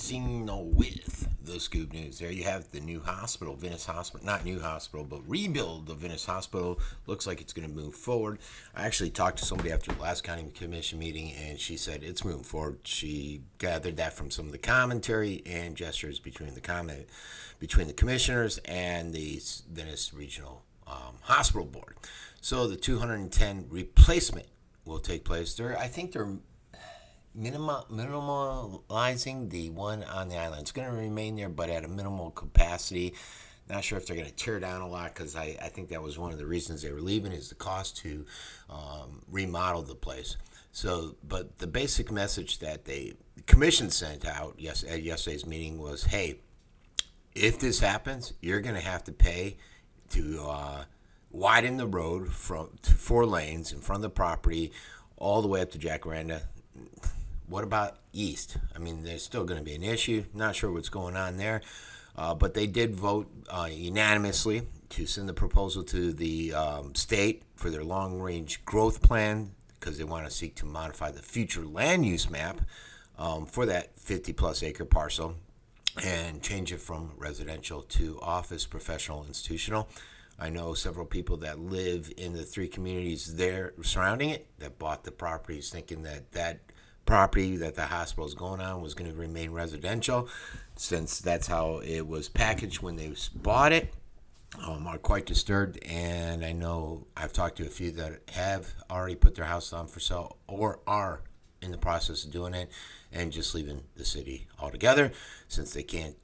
Abbruzzino with the scoop news. There you have the new hospital, Venice Hospital. Not new hospital, but rebuild of Venice Hospital. Looks like it's going to move forward. I actually talked to somebody after the last county commission meeting, and she said it's moving forward. She gathered that from some of the commentary and gestures between the commissioners and the Venice Regional Hospital Board. So the 210 replacement will take place there. I think they're minimalizing the one on the island. It's going to remain there, but at a minimal capacity. Not sure if they're going to tear down a lot, because I think that was one of the reasons they were leaving, is the cost to remodel the place. So, but the basic message that the commission sent out at yesterday's meeting was, hey, if this happens, you're going to have to pay to widen the road to 4 lanes in front of the property all the way up to Jacaranda. What about east? I mean, there's still going to be an issue. Not sure what's going on there. But they did vote unanimously to send the proposal to the state for their long-range growth plan, because they want to seek to modify the future land use map for that 50-plus acre parcel and change it from residential to office, professional, institutional. I know several people that live in the 3 communities there surrounding it that bought the properties thinking that property that the hospital is going on was going to remain residential, since that's how it was packaged when they bought it. Are quite disturbed, and I know I've talked to a few that have already put their house on for sale or are in the process of doing it and just leaving the city altogether, since they can't,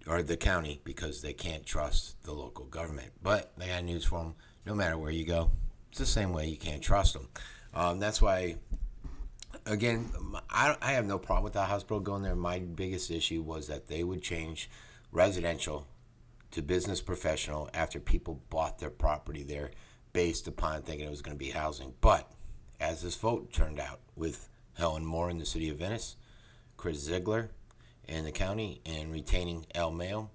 or the county, because they can't trust the local government. But I got news for them: no matter where you go, it's the same way. You can't trust them. That's why, again, I have no problem with the hospital going there. My biggest issue was that they would change residential to business professional after people bought their property there based upon thinking it was going to be housing. But as this vote turned out, with Helen Moore in the city of Venice, Chris Ziegler in the county, and retaining El Mayo,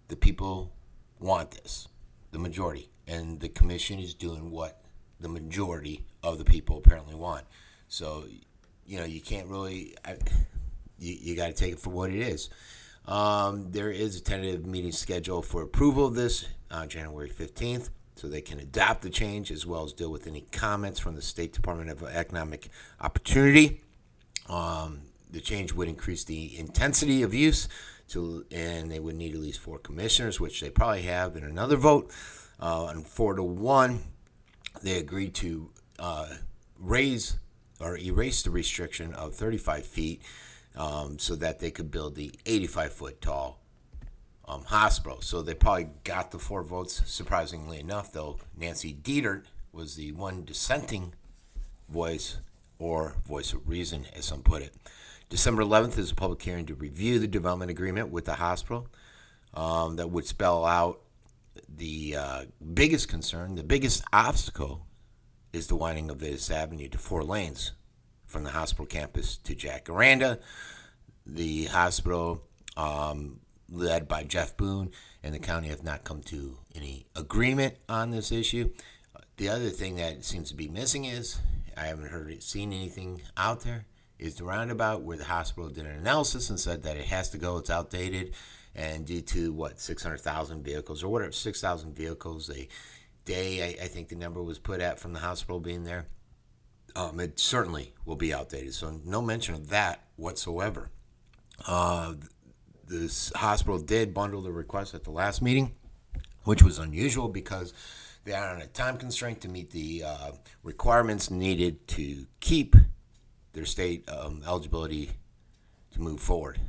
the people want this, the majority. And the commission is doing what the majority of the people apparently want. So, you can't really, you got to take it for what it is. There is a tentative meeting scheduled for approval of this on January 15th, so they can adopt the change as well as deal with any comments from the State Department of Economic Opportunity. The change would increase the intensity of use, and they would need at least 4 commissioners, which they probably have in another vote. On 4-1, they agreed to raise or erase the restriction of 35 feet so that they could build the 85-foot tall hospital. So they probably got the 4 votes. Surprisingly enough, though, Nancy Dietert was the one dissenting voice, or voice of reason, as some put it. December 11th is a public hearing to review the development agreement with the hospital that would spell out the biggest concern, the biggest obstacle, is the widening of Venice Avenue to 4 lanes from the hospital campus to Jacaranda. The hospital, led by Jeff Boone, and the county have not come to any agreement on this issue. The other thing that seems to be missing is, I haven't seen anything out there, is the roundabout, where the hospital did an analysis and said that it has to go, it's outdated, and due to 600,000 vehicles or whatever, 6,000 vehicles a day, I think the number was put at, from the hospital being there, it certainly will be outdated. So no mention of that whatsoever. This hospital did bundle the request at the last meeting, which was unusual because they are on a time constraint to meet the requirements needed to keep their state eligibility to move forward.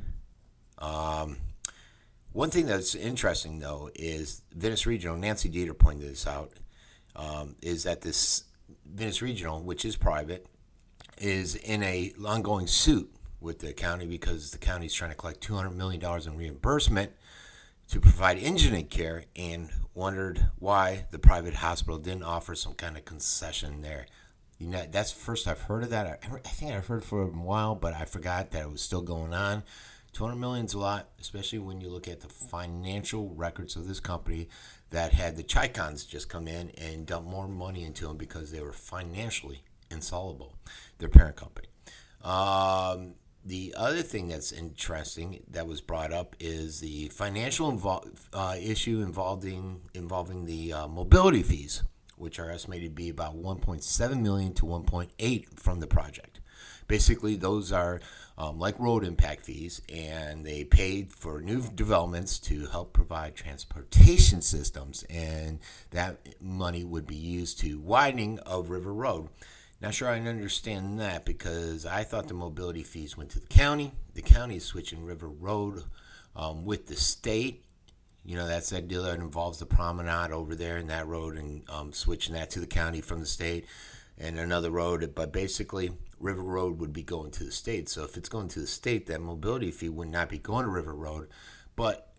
One thing that's interesting, though, is Venice Regional, Nancy Dieter pointed this out, is that this Venice Regional, which is private, is in a ongoing suit with the county because the county is trying to collect $200 million in reimbursement to provide indigent care, and wondered why the private hospital didn't offer some kind of concession there. That's the first I've heard of that. I think I've heard for a while, but I forgot that it was still going on. $200 million is a lot, especially when you look at the financial records of this company that had the Chicons just come in and dump more money into them because they were financially insoluble, their parent company. The other thing that's interesting that was brought up is the financial issue involving the mobility fees, which are estimated to be about 1.7 million to 1.8 from the project. Basically, those are like road impact fees, and they paid for new developments to help provide transportation systems, and that money would be used to widening of River Road. Not sure I understand that, because I thought the mobility fees went to the county. The county is switching River Road with the state. You know, that's that deal that involves the promenade over there and that road, and switching that to the county from the state, and another road. But basically, River Road would be going to the state. So if it's going to the state, that mobility fee would not be going to River Road, but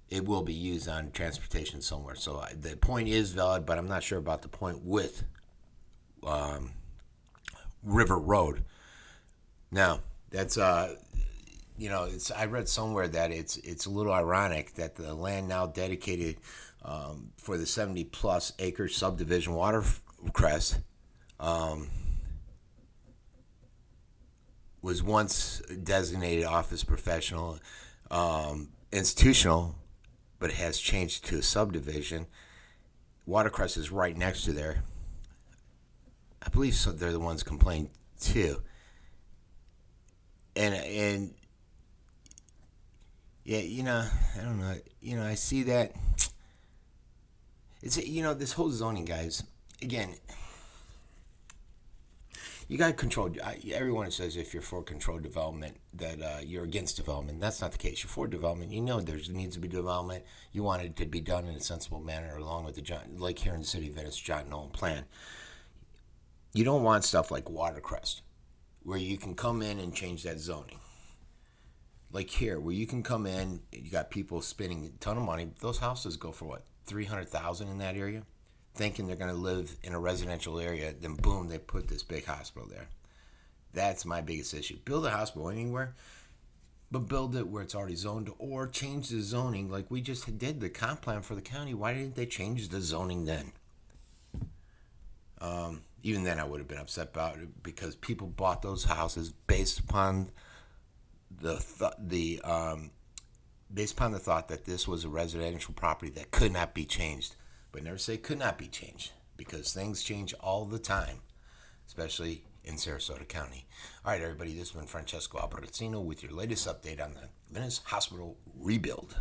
it will be used on transportation somewhere. So the point is valid, but I'm not sure about the point with River Road. Now, that's it's, I read somewhere that it's a little ironic that the land now dedicated for the 70 plus acre subdivision Watercrest was once designated office professional institutional, but it has changed to a subdivision. Watercrest is right next to there. I believe so. They're the ones complaining too. And yeah, I don't know. I see that. It's this whole zoning, guys. Again, you got to control. Everyone says if you're for controlled development that you're against development. That's not the case. You're for development. You know there needs to be development. You want it to be done in a sensible manner, along with like here in the city of Venice, John Nolan plan. You don't want stuff like Watercrest, where you can come in and change that zoning. Like here, where you can come in, you got people spending a ton of money. Those houses go for what, $300,000 in that area, thinking they're going to live in a residential area. Then boom, they put this big hospital there. That's my biggest issue. Build a hospital anywhere, but build it where it's already zoned, or change the zoning like we just did the comp plan for the county. Why didn't they change the zoning then? Even then, I would have been upset about it, because people bought those houses based upon based upon the thought that this was a residential property that could not be changed. But never say could not be changed, because things change all the time, especially in Sarasota County. All right, everybody, this has been Francesco Abbruzzino with your latest update on the Venice Hospital rebuild.